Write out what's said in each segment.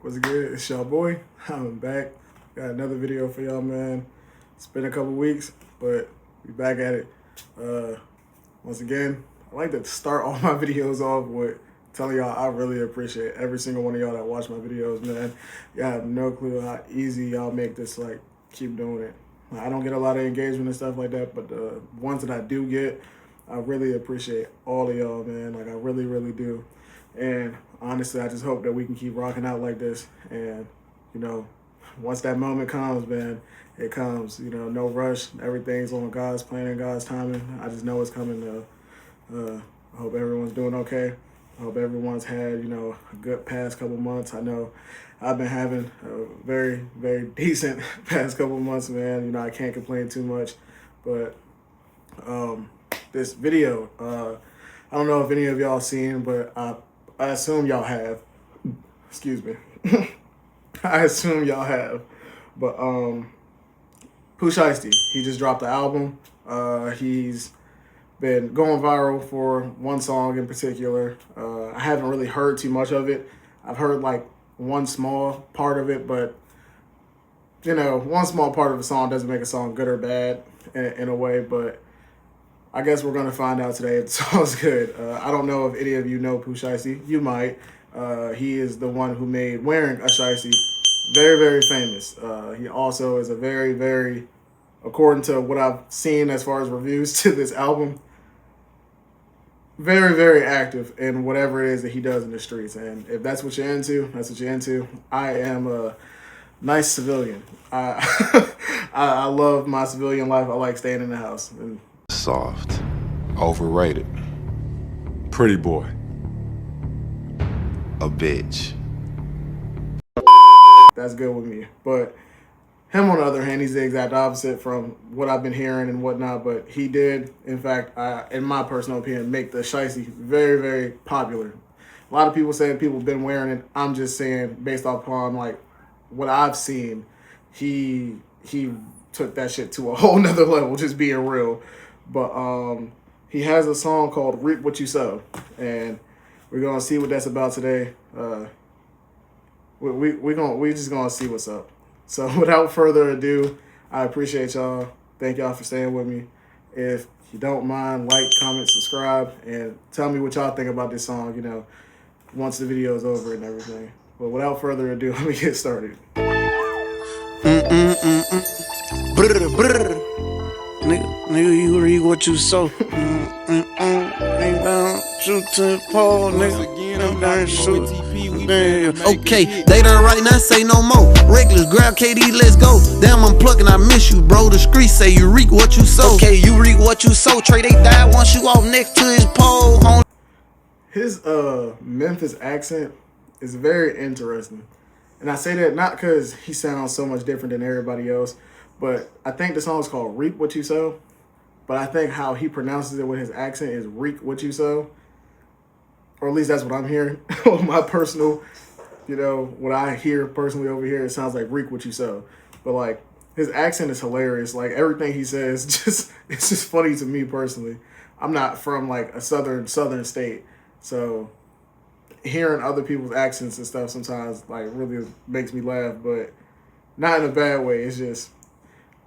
What's good? It's your boy. I'm back. Got another video for y'all, man. It's been a couple weeks, but we back at it. Once again, I like to start all my videos off with telling y'all I really appreciate every single one of y'all that watch my videos, man. Y'all have no clue how easy y'all make this, like, keep doing it. I don't get a lot of engagement and stuff like that, but the ones that I do get, I really appreciate all of y'all, man. Like, I really, really do. And honestly, I just hope that we can keep rocking out like this. And, you know, once that moment comes, man, it comes. You know, no rush. Everything's on God's plan and God's timing. I just know it's coming. I hope everyone's doing okay. I hope everyone's had, you know, a good past couple months. I know I've been having a very, very decent past couple months, man. You know, I can't complain too much. But this video, I don't know if any of y'all seen, but I assume y'all have. Excuse me. I assume y'all have. But Pooh Shiesty, he just dropped the album. He's been going viral for one song in particular. I haven't really heard too much of it. I've heard like one small part of it, but you know, one small part of a song doesn't make a song good or bad in a way, but I guess we're gonna find out today if the song's good. I don't know if any of you know Pooh Shiesty. You might. He is the one who made Wearing a Shiesty very, very famous. He also is a very, very, according to what I've seen as far as reviews to this album, very, very active in whatever it is that he does in the streets. And if that's what you're into, that's what you're into. I am a nice civilian. I love my civilian life. I like staying in the house. And soft, overrated, pretty boy, a bitch. That's good with me. But him, on the other hand, he's the exact opposite from what I've been hearing and whatnot. But he did, in fact, in my personal opinion, make the Shiesty very, very popular. A lot of people say people have been wearing it. I'm just saying, based upon like what I've seen, he took that shit to a whole nother level, just being real. But he has a song called Reap What You Sow, and we're gonna see what that's about today. We just gonna see what's up. So without further ado, I appreciate y'all. Thank y'all for staying with me. If you don't mind, like, comment, subscribe, and tell me what y'all think about this song, you know, once the video is over and everything. But without further ado, let me get started. Nigga, you read what you sow. Ain't down, shoot to the pole, nigga. Okay, they done right now, say no more. Reckless, grab KD, let's go. Damn, I'm plucking, I miss you, bro. The streets say you reap what you sow. Okay, you reap what you sow. Trey, they died once you off next to his pole. His Memphis accent is very interesting. And I say that not because he sounds so much different than everybody else, but I think the song is called Reap What You Sow. But I think how he pronounces it with his accent is Reap What You Sow. Or at least that's what I'm hearing. My personal, you know, what I hear personally over here, it sounds like Reap What You Sow. But like, his accent is hilarious. Like, everything he says, it's just funny to me personally. I'm not from like a southern state. So hearing other people's accents and stuff sometimes like really makes me laugh, but not in a bad way. It's just,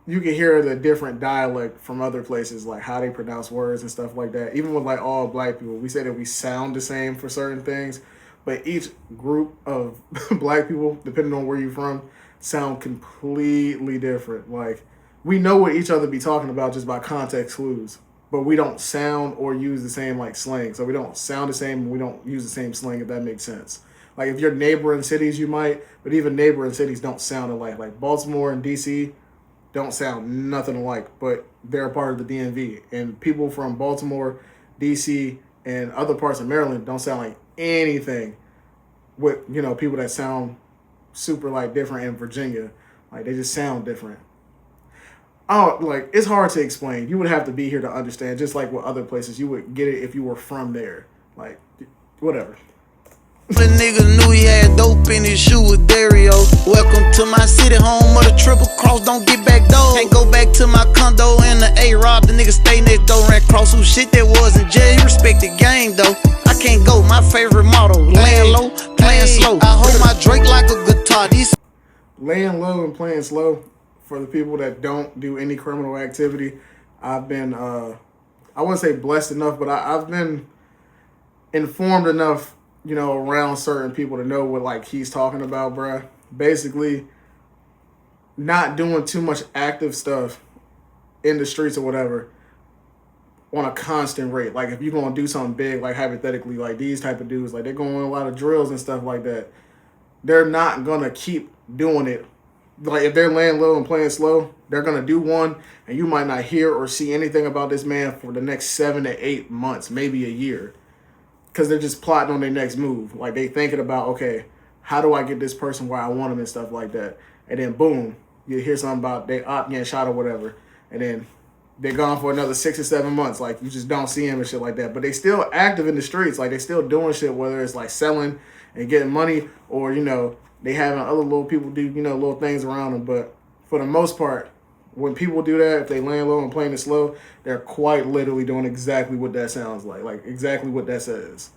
you can hear the different dialect from other places, like how they pronounce words and stuff like that. Even with like all black people, we say that we sound the same for certain things, but each group of black people, depending on where you're from, sound completely different. Like, we know what each other be talking about just by context clues, but we don't sound or use the same like slang. So we don't sound the same and we don't use the same slang, if that makes sense. Like, if you're neighboring cities, you might, but even neighboring cities don't sound alike. Like Baltimore and DC don't sound nothing alike, but they're a part of the DMV. And people from Baltimore, DC, and other parts of Maryland don't sound like anything with, you know, people that sound super like different in Virginia. Like, they just sound different. Like, it's hard to explain. You would have to be here to understand, just like with other places. You would get it if you were from there. Like, whatever. The nigga knew he had dope in his shoe with Dario. Welcome to my city, home of the triple cross, don't get back though. Can't go back to my condo in the A-Rob, the nigga stay next door. Ran cross who shit that was in jail, he respect the game though. I can't go, my favorite motto, laying low, playing slow. I hold my Drake like a guitar. laying low and playing slow, for the people that don't do any criminal activity, I've been, I wouldn't say blessed enough, but I've been informed enough, you know, around certain people to know what, like, he's talking about, bruh. Basically, not doing too much active stuff in the streets or whatever on a constant rate. Like, if you're going to do something big, like, hypothetically, like, these type of dudes, like, they're going on a lot of drills and stuff like that. They're not going to keep doing it. Like, if they're laying low and playing slow, they're going to do one, and you might not hear or see anything about this man for the next 7 to 8 months, maybe a year. Because they're just plotting on their next move. Like, they thinking about, okay, how do I get this person where I want them and stuff like that. And then, boom, you hear something about they op getting shot or whatever. And then they're gone for another 6 or 7 months. Like, you just don't see them and shit like that. But they still active in the streets. Like, they still doing shit, whether it's, like, selling and getting money or, you know, they having other little people do, you know, little things around them. But for the most part, when people do that, if they laying low and playing it slow, they're quite literally doing exactly what that sounds like exactly what that says.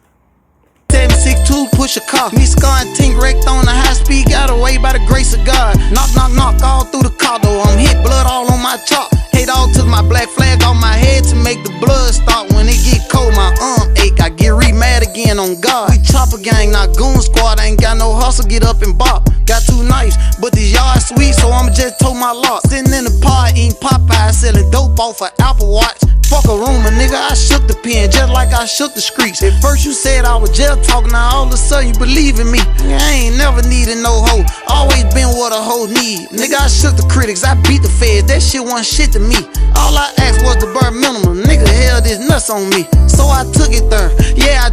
762, push a car. Me scar and ting wrecked on the high speed, got away by the grace of God. Knock, knock, knock, all through the car door. I'm hit, blood all on my chalk. Hate all took my black flag off my head to make the blood stop. When it get cold, my arm ache. I get re-mad again on God. We chopper gang, not goon squad. I ain't got no hustle, get up and bop. Got 2 knives, but this yard sweet, so I'ma just toe my lock. Sitting in the pod, eating Popeye, selling dope off of Apple Watch. Fuck a rumor, nigga, I shook the pen just like I shook the streets. At first you said I was jail talking, now all of a sudden you believe in me. I ain't never needed no hoe, always been what a hoe need. Nigga, I shook the critics, I beat the feds, that shit wasn't shit to me. All I asked was the bare minimum, nigga held his nuts on me. So I took it there, yeah,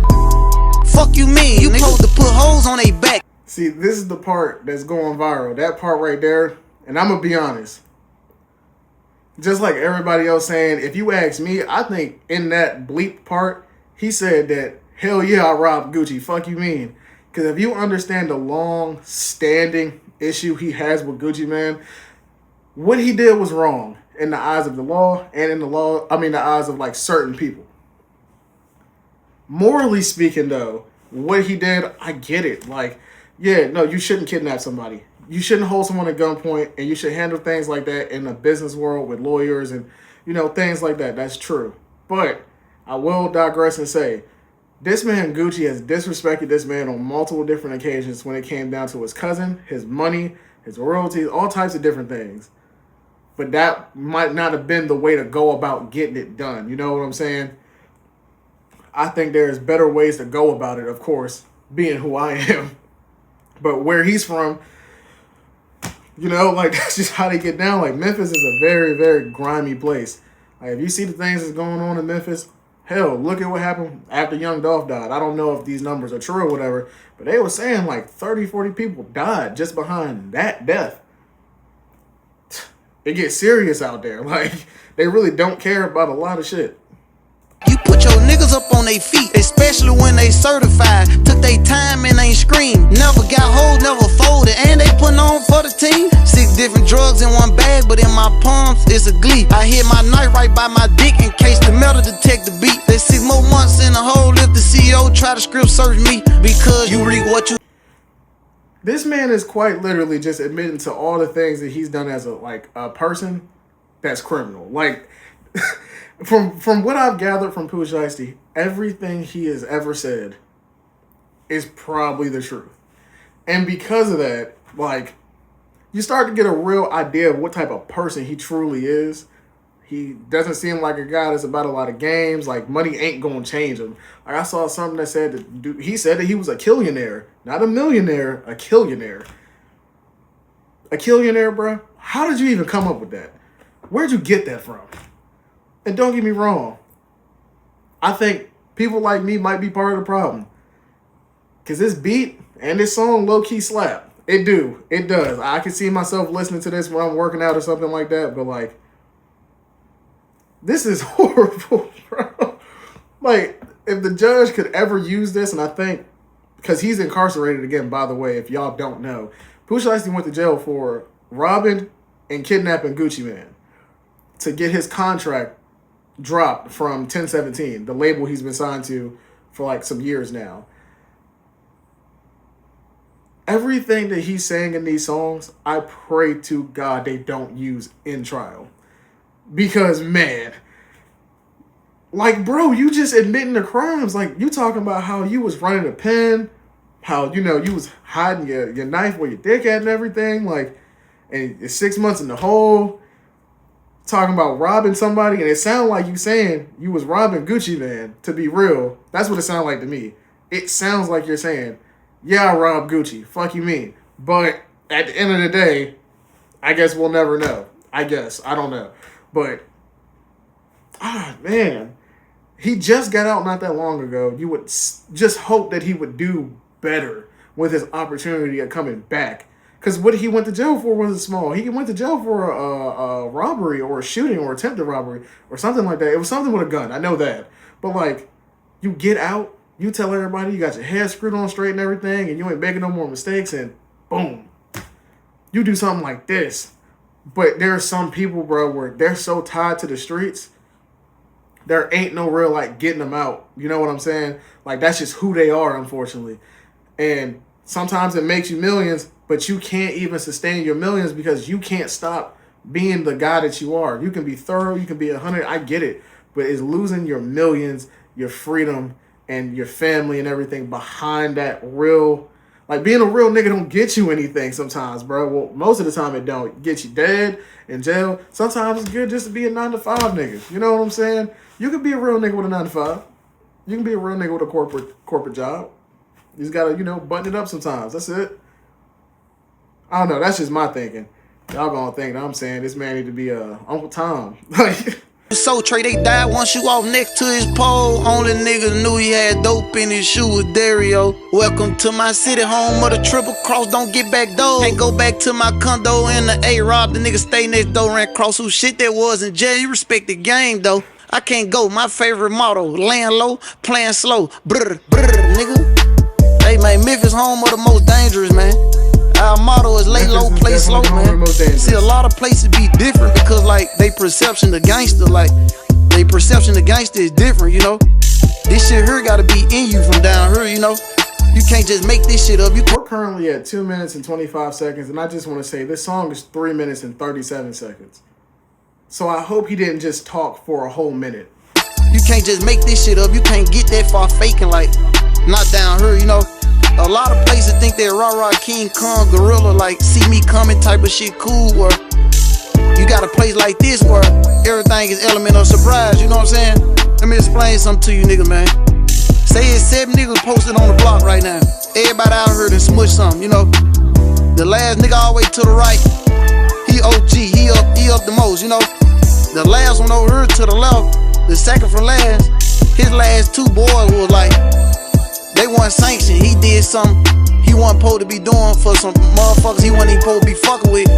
fuck you mean, you supposed to put hoes on they back. See, this is the part that's going viral. That part right there, and I'm going to be honest. Just like everybody else saying, if you ask me, I think in that bleep part, he said that, hell yeah, I robbed Gucci. Fuck you mean? Because if you understand the long-standing issue he has with Gucci, man, what he did was wrong in the eyes of the law and in the eyes of, like, certain people. Morally speaking, though, what he did, I get it. Like, yeah, no, you shouldn't kidnap somebody. You shouldn't hold someone at gunpoint, and you should handle things like that in the business world with lawyers and, you know, things like that. That's true. But I will digress and say, this man Gucci has disrespected this man on multiple different occasions when it came down to his cousin, his money, his royalties, all types of different things. But that might not have been the way to go about getting it done. You know what I'm saying? I think there's better ways to go about it, of course, being who I am. But where he's from, you know, like, that's just how they get down. Like, Memphis is a very, very grimy place. Like, if you see the things that's going on in Memphis, hell, look at what happened after Young Dolph died. I don't know if these numbers are true or whatever, but they were saying like 30, 40 people died just behind that death. It gets serious out there. Like, they really don't care about a lot of shit. You put your niggas up on they feet, especially when they certified. Took they time and ain't screamed. Never got hold, never folded, and they putting on for the team. 6 different drugs in one bag, but in my palms, it's a glee. I hit my knife right by my dick in case the metal detect the beat. They 6 more months in a hole if the CEO try to script search me. Because you read what you... This man is quite literally just admitting to all the things that he's done as a person that's criminal. Like... From what I've gathered from Pooh Shiesty, everything he has ever said is probably the truth. And because of that, like, you start to get a real idea of what type of person he truly is. He doesn't seem like a guy that's about a lot of games. Like, money ain't going to change him. Like, I saw something that said that he said that he was a killionaire. Not a millionaire, a killionaire. A killionaire, bro? How did you even come up with that? Where'd you get that from? And don't get me wrong, I think people like me might be part of the problem. Because this beat and this song low-key slap. It does. I can see myself listening to this when I'm working out or something like that, but like, this is horrible, bro. Like, if the judge could ever use this, and I think, because he's incarcerated again, by the way, if y'all don't know, Pooh Shiesty went to jail for robbing and kidnapping Gucci Mane to get his contract dropped from 1017, the label he's been signed to for like some years now. everything that he's saying in these songs, I pray to God they don't use in trial. Because, man, like, bro, you just admitting the crimes. Like, you talking about how you was running a pen, how, you know, you was hiding your knife where your dick at and everything. Like, and it's 6 months in the hole. Talking about robbing somebody. And it sounded like you saying you was robbing Gucci Man, to be real. That's what it sounded like to me. It sounds like you're saying, yeah, I robbed Gucci. Fuck you mean. But at the end of the day, I guess we'll never know. I guess. I don't know. But, man, he just got out not that long ago. You would just hope that he would do better with his opportunity of coming back. Because what he went to jail for wasn't small. He went to jail for a robbery or a shooting or attempted robbery or something like that. It was something with a gun. I know that. But, like, you get out, you tell everybody you got your hair screwed on straight and everything, and you ain't making no more mistakes, and boom. You do something like this. But there are some people, bro, where they're so tied to the streets, there ain't no real, like, getting them out. You know what I'm saying? Like, that's just who they are, unfortunately. And sometimes it makes you millions, but you can't even sustain your millions because you can't stop being the guy that you are. You can be thorough, you can be 100, I get it. But it's losing your millions, your freedom, and your family and everything behind that real... Like, being a real nigga don't get you anything sometimes, bro. Well, most of the time it don't. Get you dead, in jail. Sometimes it's good just to be a 9-to-5 nigga. You know what I'm saying? You can be a real nigga with a 9-to-5. You can be a real nigga with a corporate job. You just gotta, you know, button it up sometimes. That's it. I don't know. That's just my thinking. Y'all gonna think that I'm saying this man need to be Uncle Tom. Like... So Trey, they died once you off next to his pole. Only nigga knew he had dope in his shoe was Dario. Welcome to my city, home of the triple cross. Don't get back door. Can't go back to my condo in the A-Rob. The nigga stay next door, ran cross. Who shit that was in jail. You respect the game though. I can't go. My favorite motto: laying low, playing slow. Brr, brr, nigga. Hey man, Memphis home of the most dangerous, man. Our motto is lay low, play slow, man. See, a lot of places be different because, like, they perception of gangster, like, they perception of gangster is different, you know? This shit here gotta be in you from down here, you know? You can't just make this shit up. We're currently at 2 minutes and 25 seconds, and I just want to say this song is 3 minutes and 37 seconds. So I hope he didn't just talk for a whole minute. You can't just make this shit up. You can't get that far faking, like, not down here, you know? A lot of places think they're rah-rah, King Kong, gorilla, like see me coming type of shit cool, where you got a place like this where everything is element of surprise, you know what I'm saying? Let me explain something to you niggas, man. Say it's 7 niggas posted on the block right now. Everybody out here done smush something, you know? The last nigga all the way to the right, he OG, he up the most, you know? The last one over here to the left, the second from last, his last 2 boys was like, they wasn't sanctioned. He did something he wasn't supposed to be doing for some motherfuckers he wasn't even supposed to be fucking with.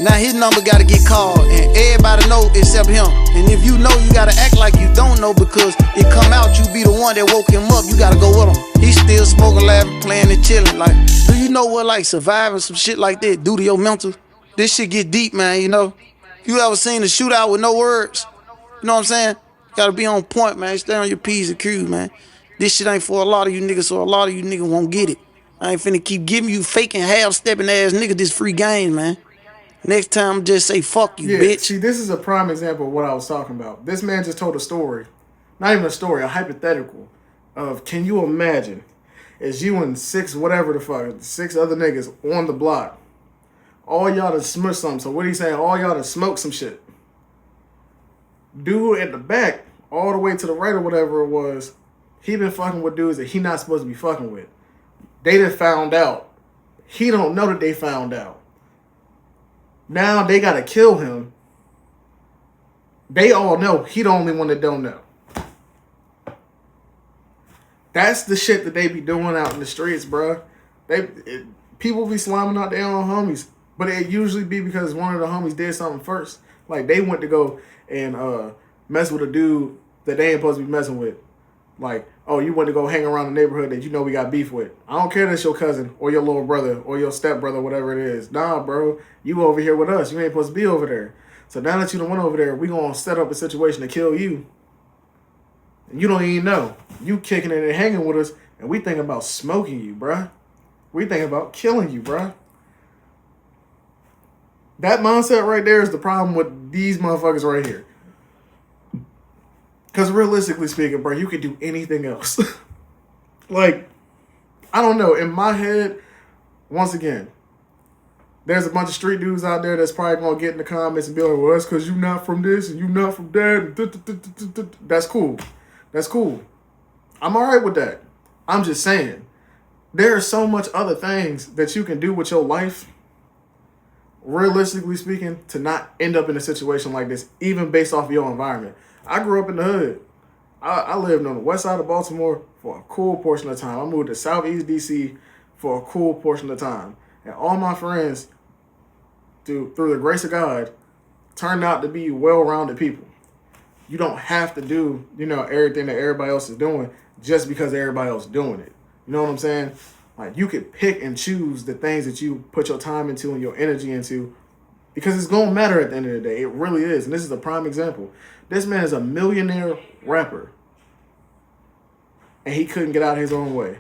Now his number gotta get called, and everybody know except him. And if you know, you gotta act like you don't know, because it come out you be the one that woke him up. You gotta go with him. He still smoking, laughing, playing, and chilling. Like, do you know what like surviving some shit like that do to your mental? This shit get deep, man. You know, you ever seen a shootout with no words? You know what I'm saying? Gotta be on point, man. Stay on your P's and Q's, man. This shit ain't for a lot of you niggas, so a lot of you niggas won't get it. I ain't finna keep giving you faking, half-stepping ass niggas this free game, man. Next time, just say fuck you, bitch. See, this is a prime example of what I was talking about. This man just told a story. Not even a story, a hypothetical of, can you imagine, as you and 6 whatever the fuck, 6 other niggas on the block, all y'all to smush something. So what he saying? All y'all to smoke some shit. Dude at the back, all the way to the right or whatever it was, he been fucking with dudes that he not supposed to be fucking with. They done found out. He don't know that they found out. Now they gotta kill him. They all know he the only one that don't know. That's the shit that they be doing out in the streets, bruh. People be slamming out their own homies, but it usually be because one of the homies did something first. Like, they went to go and mess with a dude that they ain't supposed to be messing with. Like, oh, you want to go hang around the neighborhood that you know we got beef with. I don't care if that's your cousin or your little brother or your stepbrother, whatever it is. Nah, bro, you over here with us. You ain't supposed to be over there. So now that you done went over there, we going to set up a situation to kill you. And you don't even know. You kicking it and hanging with us, and we thinking about smoking you, bruh. We think about killing you, bro. That mindset right there is the problem with these motherfuckers right here. Because realistically speaking, bro, you could do anything else. Like, I don't know. In my head, once again, there's a bunch of street dudes out there that's probably going to get in the comments and be like, well, that's because you're not from this and you're not from that. That's cool. That's cool. I'm all right with that. I'm just saying, there are so much other things that you can do with your life, realistically speaking, to not end up in a situation like this, even based off of your environment. I grew up in the hood. I lived on the west side of Baltimore for a cool portion of time. I moved to Southeast DC for a cool portion of time. And all my friends, through the grace of God, turned out to be well-rounded people. You don't have to do, everything that everybody else is doing just because everybody else is doing it. You know what I'm saying? Like, you could pick and choose the things that you put your time into and your energy into, because it's going to matter at the end of the day. It really is. And this is a prime example. This man is a millionaire rapper, and he couldn't get out his own way.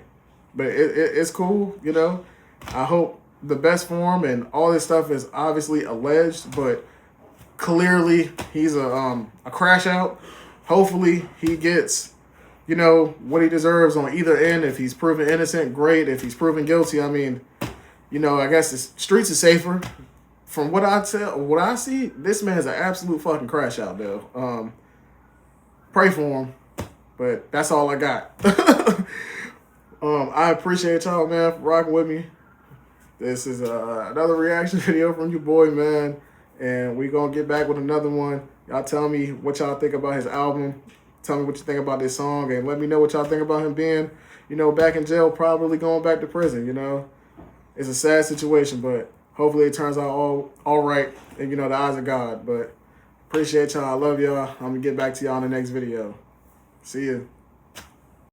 But it's cool, I hope the best for him, and all this stuff is obviously alleged, but clearly he's a crash out. Hopefully he gets, what he deserves on either end. If he's proven innocent, great. If he's proven guilty, I mean, I guess the streets are safer. From what I see, this man's an absolute fucking crash out, though. Pray for him, but that's all I got. I appreciate y'all, man, for rocking with me. This is another reaction video from your boy, man, and we gonna get back with another one. Y'all tell me what y'all think about his album. Tell me what you think about this song, and let me know what y'all think about him being, back in jail, probably going back to prison. It's a sad situation, but hopefully it turns out all right, and the eyes of God. But appreciate y'all. I love y'all. I'm gonna get back to y'all in the next video. See ya.